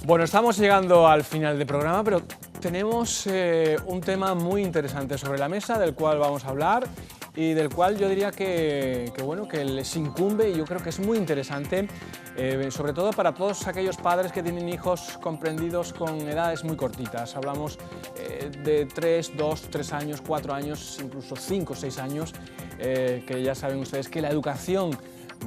Bueno, estamos llegando al final del programa, pero tenemos un tema muy interesante sobre la mesa del cual vamos a hablar y del cual yo diría que les incumbe, y yo creo que es muy interesante, sobre todo para todos aquellos padres que tienen hijos comprendidos con edades muy cortitas. Hablamos de 3, 2, 3 años, 4 años, incluso 5 o 6 años, que ya saben ustedes que la educación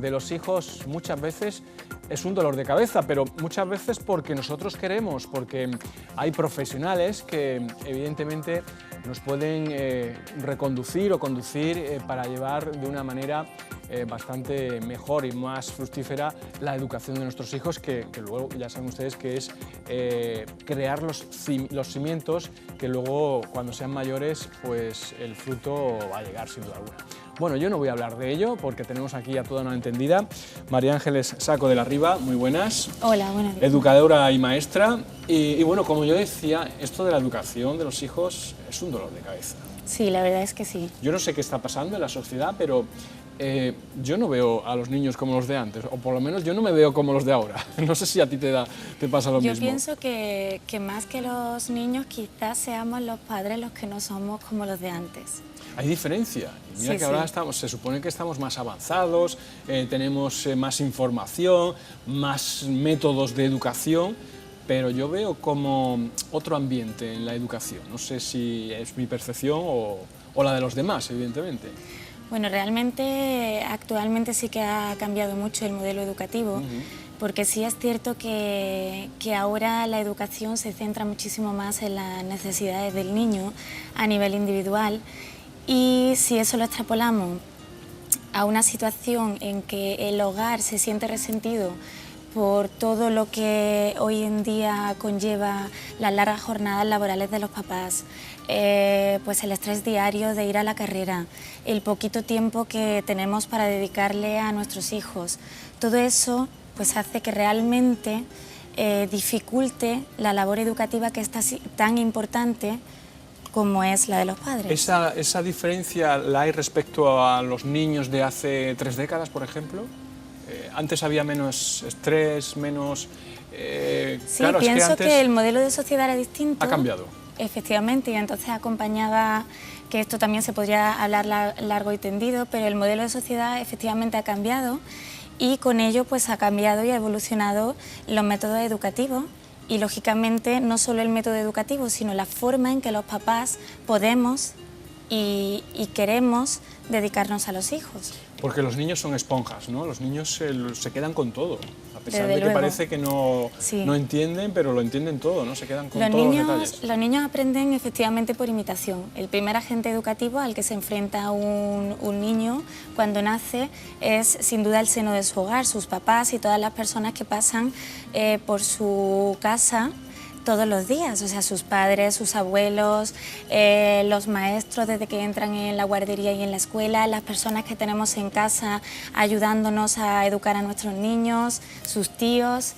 de los hijos muchas veces es un dolor de cabeza, pero muchas veces porque nosotros queremos, porque hay profesionales que evidentemente nos pueden reconducir o conducir para llevar de una manera bastante mejor y más fructífera la educación de nuestros hijos, que luego ya saben ustedes que es crear los cimientos que luego cuando sean mayores pues el fruto va a llegar sin duda alguna. Bueno, yo no voy a hablar de ello porque tenemos aquí a toda una entendida. María Ángeles Saco de la Riva, muy buenas. Hola, buenas. Educadora y maestra. Y bueno, como yo decía, esto de la educación de los hijos es un dolor de cabeza. Sí, la verdad es que sí. Yo no sé qué está pasando en la sociedad, pero yo no veo a los niños como los de antes, o por lo menos yo no me veo como los de ahora. No sé si a ti te pasa lo mismo. Yo pienso que más que los niños, quizás seamos los padres los que no somos como los de antes. Hay diferencia. Mira sí, que ahora sí. se supone que estamos más avanzados, tenemos más información, más métodos de educación, pero yo veo como otro ambiente en la educación. No sé si es mi percepción o la de los demás, evidentemente. Bueno, realmente actualmente sí que ha cambiado mucho el modelo educativo, porque sí es cierto que ahora la educación se centra muchísimo más en las necesidades del niño a nivel individual. Y si eso lo extrapolamos a una situación en que el hogar se siente resentido por todo lo que hoy en día conlleva las largas jornadas laborales de los papás, pues el estrés diario de ir a la carrera, el poquito tiempo que tenemos para dedicarle a nuestros hijos, todo eso pues hace que realmente dificulte la labor educativa que es tan importante como es la de los padres. ¿Esa diferencia la hay respecto a los niños de hace 3 décadas, por ejemplo? Antes había menos estrés, menos... sí, claro, pienso es que antes que el modelo de sociedad era distinto. ha cambiado. Efectivamente, y entonces acompañaba, que esto también se podría hablar largo y tendido, pero el modelo de sociedad efectivamente ha cambiado y con ello pues ha cambiado y ha evolucionado los métodos educativos. Y, lógicamente, no solo el método educativo, sino la forma en que los papás podemos y queremos dedicarnos a los hijos. Porque los niños son esponjas, ¿no? Los niños se quedan con todo, a pesar Desde de que luego. Parece que no entienden, pero lo entienden todo, ¿no? Se quedan con todos los detalles. Los niños aprenden efectivamente por imitación. El primer agente educativo al que se enfrenta un niño cuando nace es sin duda el seno de su hogar, sus papás y todas las personas que pasan por su casa todos los días, o sea, sus padres, sus abuelos, los maestros desde que entran en la guardería y en la escuela, las personas que tenemos en casa ayudándonos a educar a nuestros niños, sus tíos.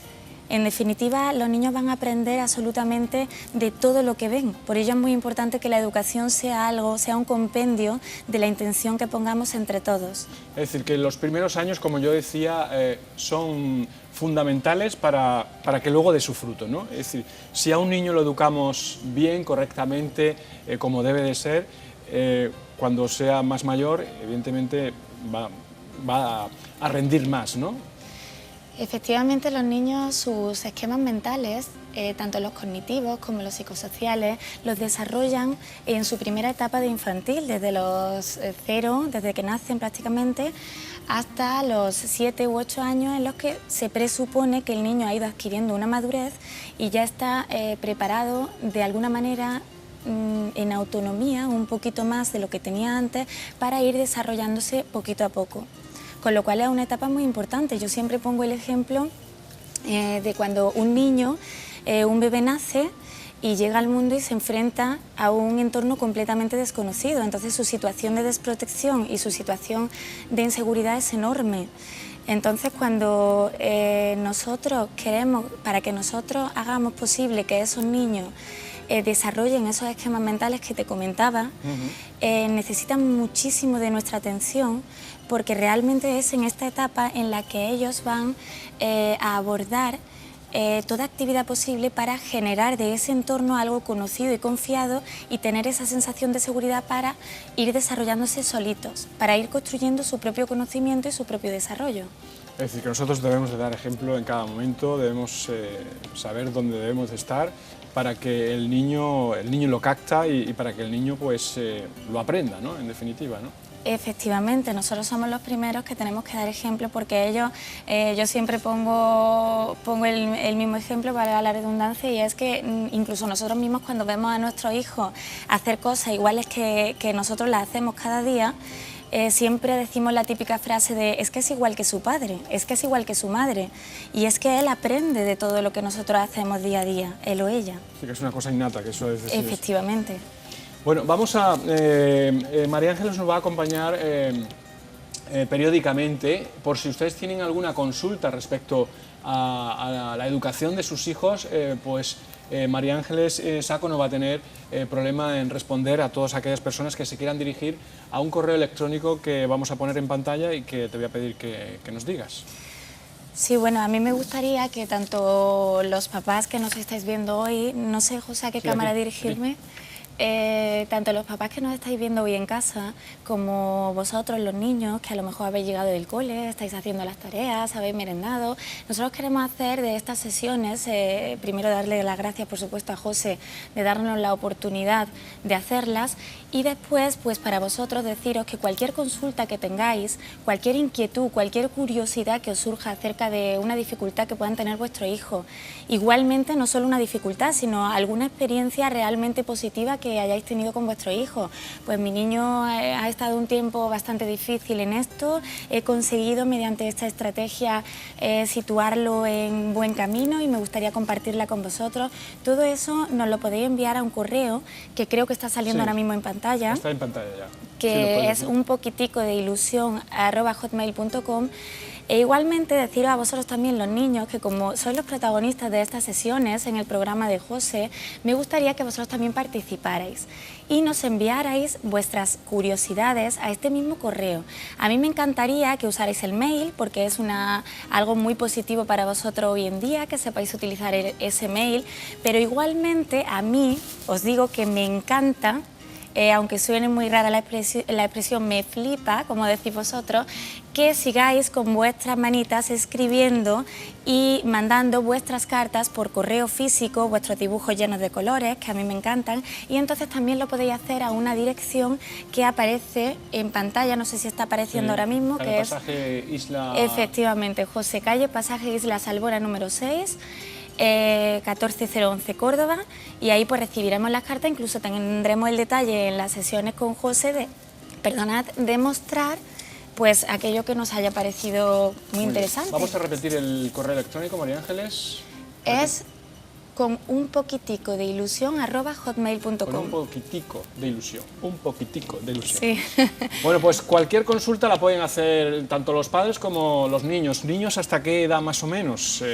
En definitiva, los niños van a aprender absolutamente de todo lo que ven. Por ello es muy importante que la educación sea un compendio de la intención que pongamos entre todos. Es decir, que los primeros años, como yo decía, son fundamentales para que luego dé su fruto, ¿no? Es decir, si a un niño lo educamos bien, correctamente, como debe de ser, cuando sea más mayor, evidentemente va a rendir más, ¿no? Efectivamente, los niños, sus esquemas mentales, tanto los cognitivos como los psicosociales, los desarrollan en su primera etapa de infantil, desde los 0, desde que nacen prácticamente, hasta los 7 u 8 años, en los que se presupone que el niño ha ido adquiriendo una madurez y ya está preparado de alguna manera en autonomía, un poquito más de lo que tenía antes, para ir desarrollándose poquito a poco. Con lo cual es una etapa muy importante. Yo siempre pongo el ejemplo de cuando un niño, un bebé nace y llega al mundo y se enfrenta a un entorno completamente desconocido. Entonces su situación de desprotección y su situación de inseguridad es enorme. Entonces cuando nosotros queremos, para que nosotros hagamos posible que esos niños desarrollen esos esquemas mentales que te comentaba, necesitan muchísimo de nuestra atención, porque realmente es en esta etapa en la que ellos van a abordar toda actividad posible para generar de ese entorno algo conocido y confiado y tener esa sensación de seguridad para ir desarrollándose solitos, para ir construyendo su propio conocimiento y su propio desarrollo. Es decir, que nosotros debemos de dar ejemplo en cada momento, debemos saber dónde debemos de estar para que el niño lo capta y para que el niño pues lo aprenda, ¿no? En definitiva, ¿no? Efectivamente, nosotros somos los primeros que tenemos que dar ejemplo, porque ellos, yo siempre pongo el mismo ejemplo para la redundancia, y es que incluso nosotros mismos, cuando vemos a nuestros hijos hacer cosas iguales que nosotros las hacemos cada día, siempre decimos la típica frase de es que es igual que su padre, es que es igual que su madre, y es que él aprende de todo lo que nosotros hacemos día a día, él o ella. Sí, que es una cosa innata, que eso es decir. Efectivamente. Bueno, vamos a... María Ángeles nos va a acompañar periódicamente por si ustedes tienen alguna consulta respecto a la educación de sus hijos, pues María Ángeles Saco no va a tener problema en responder a todas aquellas personas que se quieran dirigir a un correo electrónico que vamos a poner en pantalla y que te voy a pedir que nos digas. Sí, bueno, a mí me gustaría que tanto los papás que nos estáis viendo hoy, no sé, José, a qué cámara dirigirme, tanto los papás que nos estáis viendo hoy en casa, como vosotros, los niños, que a lo mejor habéis llegado del cole, estáis haciendo las tareas, habéis merendado. Nosotros queremos hacer de estas sesiones, primero darle las gracias, por supuesto, a José, de darnos la oportunidad de hacerlas, y después, pues para vosotros, deciros que cualquier consulta que tengáis, cualquier inquietud, cualquier curiosidad que os surja acerca de una dificultad que puedan tener vuestro hijo, igualmente no solo una dificultad, sino alguna experiencia realmente positiva que hayáis tenido con vuestro hijo. Pues mi niño ha estado un tiempo bastante difícil en esto, he conseguido mediante esta estrategia situarlo en buen camino y me gustaría compartirla con vosotros. Todo eso nos lo podéis enviar a un correo que creo que está saliendo ahora mismo en pantalla. Está en pantalla ya. Que sí, es unpoquitico-de-ilusión@hotmail.com. E igualmente deciros a vosotros también, los niños, que como sois los protagonistas de estas sesiones en el programa de José, me gustaría que vosotros también participarais y nos enviarais vuestras curiosidades a este mismo correo. A mí me encantaría que usarais el mail, porque es algo muy positivo para vosotros hoy en día, que sepáis utilizar ese mail, pero igualmente a mí os digo que me encanta, aunque suene muy rara la expresión, me flipa, como decís vosotros, que sigáis con vuestras manitas escribiendo y mandando vuestras cartas por correo físico, vuestros dibujos llenos de colores, que a mí me encantan, y entonces también lo podéis hacer a una dirección que aparece en pantalla, no sé si está apareciendo ahora mismo, que es... Pasaje Isla... Efectivamente, José Calle, pasaje Isla Salbora número 6, 14011 Córdoba, y ahí pues recibiremos las cartas, incluso tendremos el detalle en las sesiones con José de mostrar pues aquello que nos haya parecido muy interesante. Vamos a repetir el correo electrónico, María Ángeles. Es con unpoquitico-de-ilusión@hotmail.com. Con un poquitico de ilusión, Sí. Bueno, pues cualquier consulta la pueden hacer tanto los padres como los niños. ¿Niños hasta qué edad más o menos?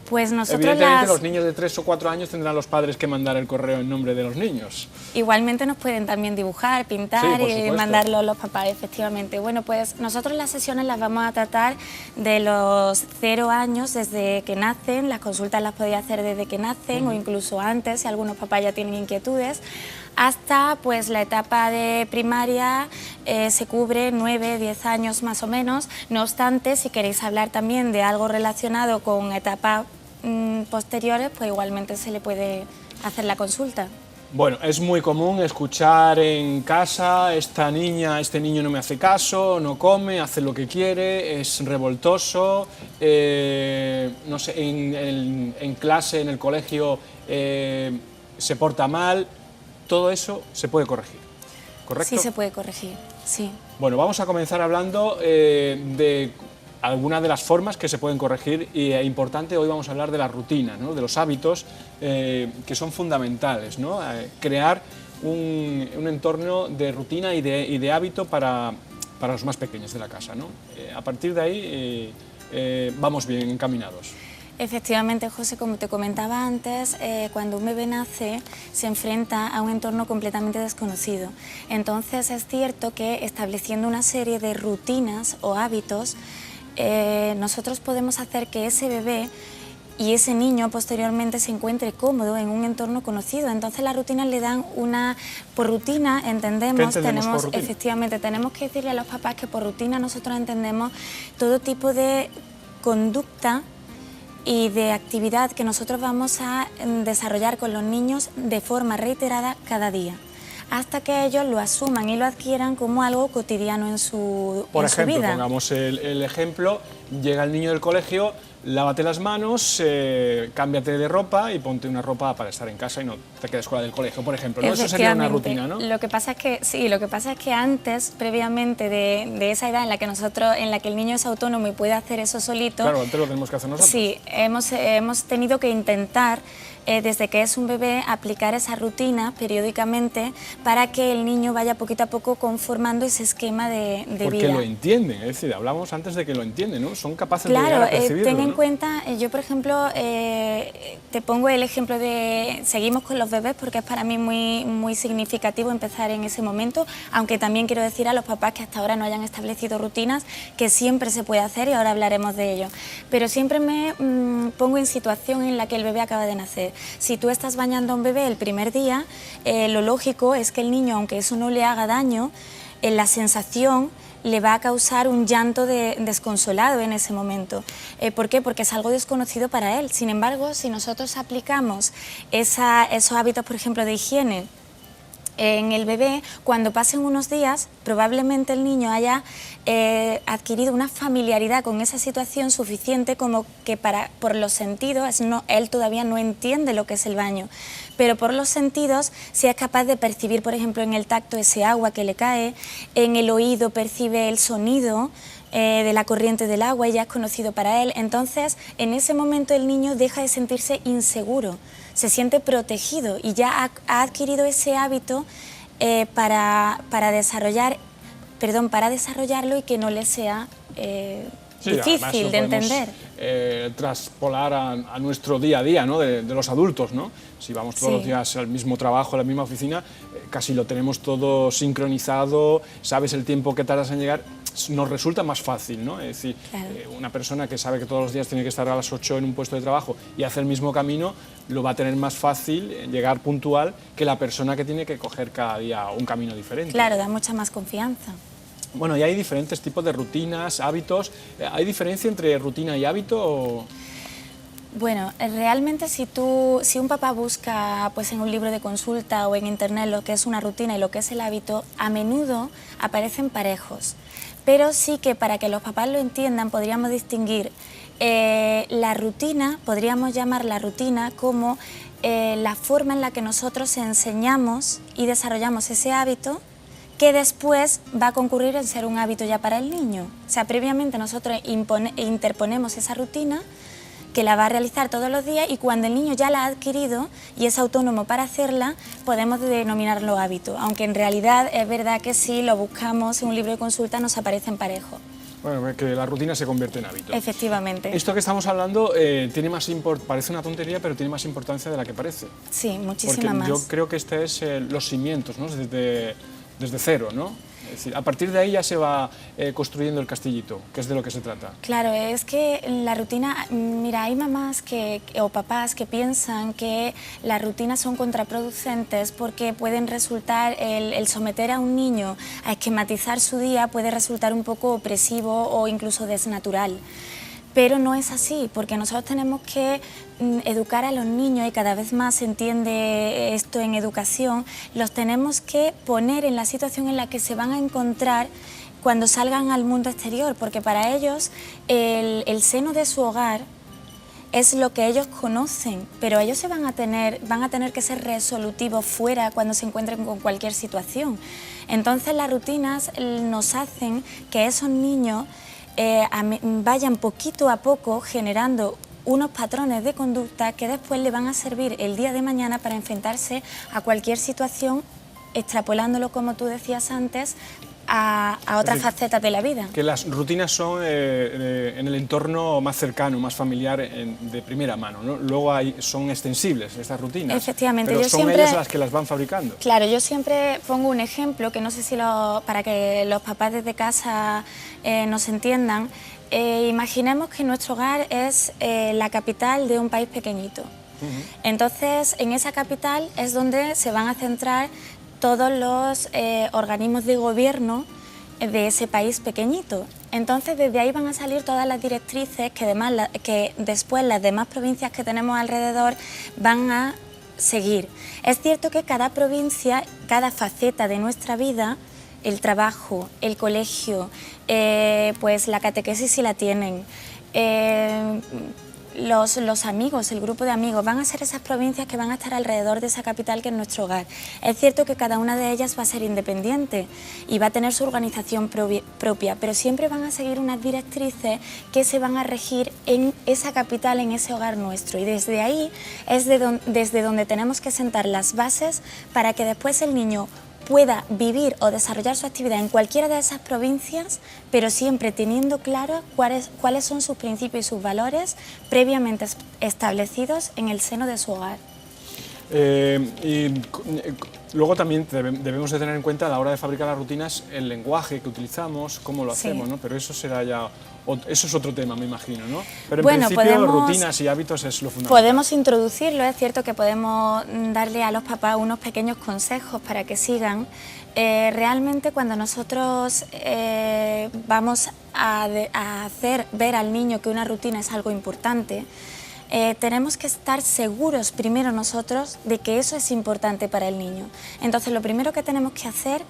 Pues nosotros evidentemente los niños de 3 o 4 años tendrán los padres que mandar el correo en nombre de los niños. Igualmente nos pueden también dibujar, pintar y mandarlo a los papás, efectivamente. Bueno, pues nosotros las sesiones las vamos a tratar de los 0 años, desde que nacen, las consultas las podéis hacer desde que nacen o incluso antes, si algunos papás ya tienen inquietudes, hasta pues la etapa de primaria se cubre 9, 10 años más o menos. No obstante, si queréis hablar también de algo relacionado con etapas posteriores, pues igualmente se le puede hacer la consulta. Bueno, es muy común escuchar en casa, esta niña, este niño no me hace caso, no come, hace lo que quiere, es revoltoso, no sé, en clase, en el colegio se porta mal. Todo eso se puede corregir, ¿correcto? Sí, se puede corregir, sí. Bueno, vamos a comenzar hablando de algunas de las formas que se pueden corregir, y es importante, hoy vamos a hablar de la rutina, ¿no? De los hábitos que son fundamentales, ¿no? Crear un entorno de rutina y de hábito para los más pequeños de la casa, ¿no? A partir de ahí vamos bien encaminados. Efectivamente, José, como te comentaba antes, cuando un bebé nace se enfrenta a un entorno completamente desconocido. Entonces es cierto que estableciendo una serie de rutinas o hábitos, nosotros podemos hacer que ese bebé y ese niño posteriormente se encuentre cómodo en un entorno conocido. Entonces las rutinas le dan una... Por rutina entendemos por rutina? Efectivamente, tenemos que decirle a los papás que por rutina nosotros entendemos todo tipo de conducta y de actividad que nosotros vamos a desarrollar con los niños de forma reiterada cada día, hasta que ellos lo asuman y lo adquieran como algo cotidiano en su vida. Por ejemplo, pongamos el ejemplo, llega el niño del colegio, lávate las manos, cámbiate de ropa y ponte una ropa para estar en casa y no te quedes con la del colegio, por ejemplo, ¿no? Eso sería una rutina, ¿no? Lo que pasa es que sí, lo que pasa es que antes, previamente de esa edad en la que el niño es autónomo y puede hacer eso solito. Claro, antes lo tenemos que hacer nosotros. Sí, hemos tenido que intentar desde que es un bebé, aplicar esa rutina periódicamente para que el niño vaya poquito a poco conformando ese esquema de vida. Porque lo entienden, es decir, hablamos antes de que lo entienden, ¿no? Son capaces de llegar a percibirlo, ten en ¿no? cuenta, yo por ejemplo, te pongo el ejemplo de, seguimos con los bebés porque es para mí muy significativo empezar en ese momento, aunque también quiero decir a los papás que hasta ahora no hayan establecido rutinas, que siempre se puede hacer y ahora hablaremos de ello. Pero siempre me pongo en situación en la que el bebé acaba de nacer. Si tú estás bañando a un bebé el primer día, lo lógico es que el niño, aunque eso no le haga daño, la sensación le va a causar un llanto desconsolado en ese momento. ¿Por qué? Porque es algo desconocido para él. Sin embargo, si nosotros aplicamos esos hábitos, por ejemplo, de higiene en el bebé, cuando pasen unos días, probablemente el niño haya adquirido una familiaridad con esa situación suficiente como que por los sentidos, él todavía no entiende lo que es el baño, pero por los sentidos sí es capaz de percibir, por ejemplo, en el tacto ese agua que le cae, en el oído percibe el sonido de la corriente del agua y ya es conocido para él. Entonces, en ese momento el niño deja de sentirse inseguro, se siente protegido y ya ha adquirido ese hábito para desarrollarlo y que no le sea difícil de entender. Traspolar a nuestro día a día, ¿no? de los adultos, ¿no? Si vamos todos los días al mismo trabajo, a la misma oficina, casi lo tenemos todo sincronizado, sabes el tiempo que tardas en llegar, nos resulta más fácil, ¿no? Es decir, claro, una persona que sabe que todos los días tiene que estar a las 8 en un puesto de trabajo y hace el mismo camino, lo va a tener más fácil llegar puntual que la persona que tiene que coger cada día un camino diferente. Claro, da mucha más confianza. Bueno, y hay diferentes tipos de rutinas, hábitos. ¿Hay diferencia entre rutina y hábito? Bueno, realmente si un papá busca pues, en un libro de consulta o en internet lo que es una rutina y lo que es el hábito, a menudo aparecen parejos. Pero sí que para que los papás lo entiendan podríamos distinguir la rutina, podríamos llamar la rutina como la forma en la que nosotros enseñamos y desarrollamos ese hábito que después va a concurrir en ser un hábito ya para el niño. O sea, previamente nosotros interponemos esa rutina que la va a realizar todos los días y cuando el niño ya la ha adquirido y es autónomo para hacerla, podemos denominarlo hábito, aunque en realidad es verdad que si lo buscamos en un libro de consulta nos aparece en parejo. Bueno, que la rutina se convierte en hábito. Efectivamente. Esto que estamos hablando tiene parece una tontería, pero tiene más importancia de la que parece. Sí, muchísima más. Yo creo que este es los cimientos, ¿no? Desde cero, ¿no? Es decir, a partir de ahí ya se va construyendo el castillito, que es de lo que se trata. Claro, es que la rutina, mira, hay mamás o papás que piensan que las rutinas son contraproducentes porque pueden resultar, el someter a un niño a esquematizar su día puede resultar un poco opresivo o incluso desnatural. Pero no es así, porque nosotros tenemos que educar a los niños y cada vez más se entiende esto en educación, los tenemos que poner en la situación en la que se van a encontrar cuando salgan al mundo exterior, porque para ellos el seno de su hogar es lo que ellos conocen, pero ellos van a tener que ser resolutivos fuera cuando se encuentren con cualquier situación. Entonces las rutinas nos hacen que esos niños vayan poquito a poco generando unos patrones de conducta que después le van a servir el día de mañana para enfrentarse a cualquier situación, extrapolándolo, como tú decías antes, a otras facetas de la vida. Que las rutinas son en el entorno más cercano, más familiar, de primera mano, ¿no? Luego son extensibles estas rutinas. Efectivamente. Pero yo son siempre, ellos las que las van fabricando. Claro, yo siempre pongo un ejemplo que no sé si para que los papás desde casa nos entiendan. Imaginemos que nuestro hogar es la capital de un país pequeñito. Entonces, en esa capital es donde se van a centrar todos los organismos de gobierno de ese país pequeñito. Entonces, desde ahí van a salir todas las directrices que después las demás provincias que tenemos alrededor van a seguir. Es cierto que cada provincia, cada faceta de nuestra vida, el trabajo, el colegio, pues la catequesis si la tienen, los amigos, el grupo de amigos, van a ser esas provincias que van a estar alrededor de esa capital que es nuestro hogar. Es cierto que cada una de ellas va a ser independiente y va a tener su organización propia, pero siempre van a seguir unas directrices que se van a regir en esa capital, en ese hogar nuestro. Y desde ahí es desde donde tenemos que sentar las bases para que después el niño pueda vivir o desarrollar su actividad en cualquiera de esas provincias, pero siempre teniendo claro cuáles son sus principios y sus valores previamente establecidos en el seno de su hogar. Luego también debemos de tener en cuenta a la hora de fabricar las rutinas el lenguaje que utilizamos, cómo lo hacemos, ¿no? Pero eso será ya... Eso es otro tema, me imagino, ¿no? Pero en principio, rutinas y hábitos es lo fundamental. Podemos introducirlo, es cierto que podemos darle a los papás unos pequeños consejos para que sigan. Realmente cuando nosotros vamos a hacer ver al niño que una rutina es algo importante, tenemos que estar seguros primero nosotros de que eso es importante para el niño. Entonces lo primero que tenemos que hacer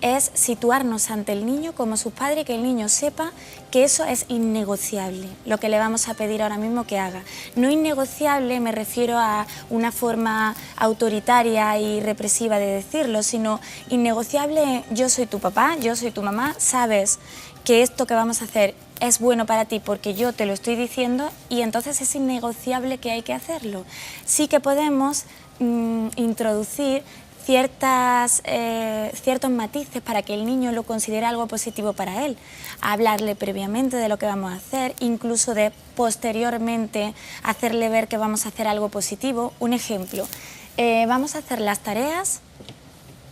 es situarnos ante el niño como su padre y que el niño sepa que eso es innegociable, lo que le vamos a pedir ahora mismo que haga. No innegociable me refiero a una forma autoritaria y represiva de decirlo, sino innegociable, yo soy tu papá, yo soy tu mamá, sabes que esto que vamos a hacer es bueno para ti porque yo te lo estoy diciendo y entonces es innegociable que hay que hacerlo. Sí que podemos introducir ciertos matices para que el niño lo considere algo positivo para él, hablarle previamente de lo que vamos a hacer, incluso de posteriormente hacerle ver que vamos a hacer algo positivo. Un ejemplo, vamos a hacer las tareas,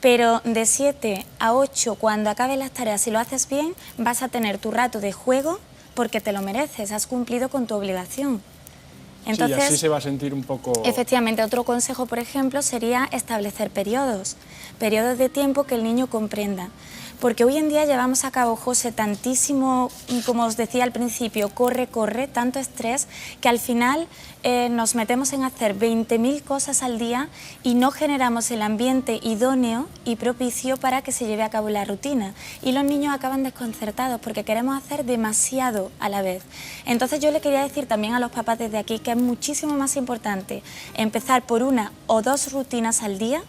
pero de 7 a 8, cuando acabes las tareas, si lo haces bien, vas a tener tu rato de juego porque te lo mereces, has cumplido con tu obligación. Entonces, sí, así se va a sentir un poco... Efectivamente, otro consejo, por ejemplo, sería establecer periodos de tiempo que el niño comprenda. Porque hoy en día llevamos a cabo, José, tantísimo, como os decía al principio, corre, tanto estrés, que al final nos metemos en hacer 20.000 cosas al día y no generamos el ambiente idóneo y propicio para que se lleve a cabo la rutina. Y los niños acaban desconcertados porque queremos hacer demasiado a la vez. Entonces yo le quería decir también a los papás desde aquí que es muchísimo más importante empezar por 1 o 2 rutinas al día,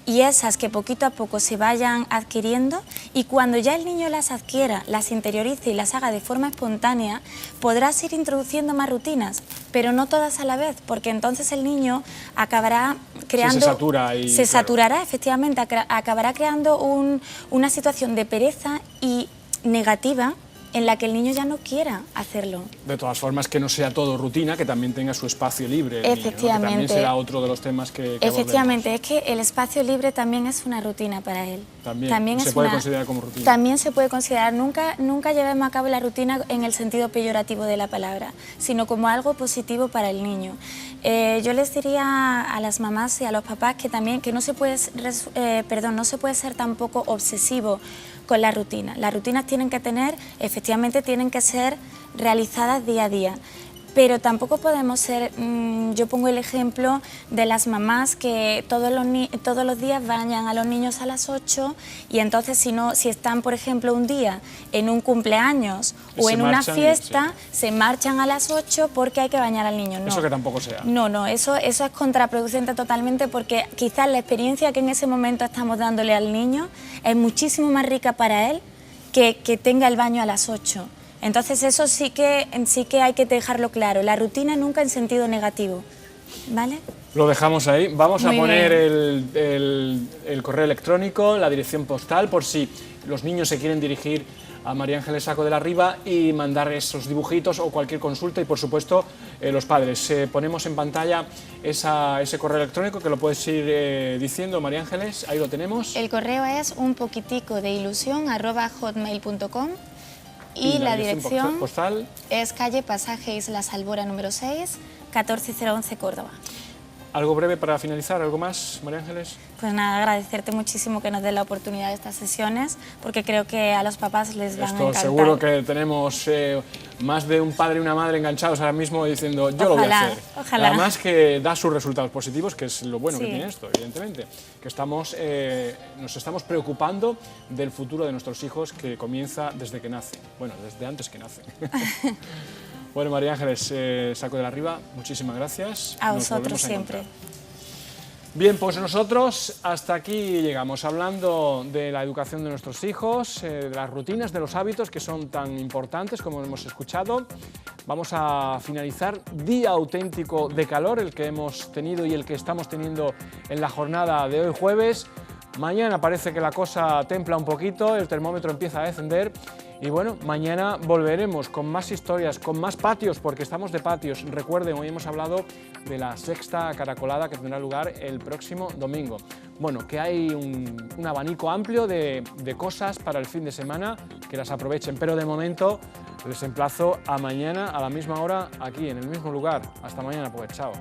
y esas que poquito a poco se vayan adquiriendo, y cuando ya el niño las adquiera, las interiorice y las haga de forma espontánea, podrás ir introduciendo más rutinas, pero no todas a la vez, porque entonces el niño acabará creando... Se saturará, efectivamente, acabará creando una situación de pereza y negativa, en la que el niño ya no quiera hacerlo. De todas formas, que no sea todo rutina, que también tenga su espacio libre. Efectivamente. Niño, ¿no? Que también será otro de los temas que Efectivamente, es que el espacio libre también es una rutina para él. También se puede considerar como rutina. También se puede considerar. Nunca llevemos a cabo la rutina en el sentido peyorativo de la palabra, sino como algo positivo para el niño. Yo les diría a las mamás y a los papás que también que no se puede ser tampoco obsesivo con la rutina. Las rutinas tienen que tener, efectivamente tienen que ser realizadas día a día, pero tampoco podemos ser, yo pongo el ejemplo de las mamás que todos los días bañan a los niños a las 8 y entonces si están, por ejemplo, un día en un cumpleaños o en una fiesta, se marchan a las 8 porque hay que bañar al niño. No. Eso que tampoco sea. No, eso es contraproducente totalmente, porque quizás la experiencia que en ese momento estamos dándole al niño es muchísimo más rica para él que tenga el baño a las 8. Entonces eso sí que hay que dejarlo claro, la rutina nunca en sentido negativo, ¿vale? Lo dejamos ahí. Vamos a poner el el correo electrónico, la dirección postal, por si los niños se quieren dirigir a María Ángeles Saco de la Riva y mandar esos dibujitos o cualquier consulta, y por supuesto los padres. Ponemos en pantalla ese correo electrónico, que lo puedes ir diciendo, María Ángeles, ahí lo tenemos. El correo es unpoquitico-de-ilusión@hotmail.com y la dirección postal es calle Pasaje Isla Salvora número 6, 14011 Córdoba. ¿Algo breve para finalizar? ¿Algo más, María Ángeles? Pues nada, agradecerte muchísimo que nos des la oportunidad de estas sesiones, porque creo que a los papás les van a encantar. Seguro que tenemos más de un padre y una madre enganchados ahora mismo diciendo, yo lo voy a hacer. Ojalá. Además que da sus resultados positivos, que es lo bueno Sí. que tiene esto, evidentemente. Que nos estamos preocupando del futuro de nuestros hijos, que comienza desde que nacen. Bueno, desde antes que nacen. Bueno, María Ángeles Saco de la Riva, muchísimas gracias. A Nos vosotros volvemos a siempre. encontrar. Bien, pues nosotros hasta aquí llegamos, hablando de la educación de nuestros hijos, de las rutinas, de los hábitos que son tan importantes, como hemos escuchado. Vamos a finalizar día auténtico de calor, el que hemos tenido y el que estamos teniendo en la jornada de hoy jueves. Mañana parece que la cosa templa un poquito, el termómetro empieza a descender. Y bueno, mañana volveremos con más historias, con más patios, porque estamos de patios. Recuerden, hoy hemos hablado de la sexta caracolada que tendrá lugar el próximo domingo. Bueno, que hay un abanico amplio de cosas para el fin de semana, que las aprovechen. Pero de momento les emplazo a mañana a la misma hora, aquí en el mismo lugar. Hasta mañana, pues, chao.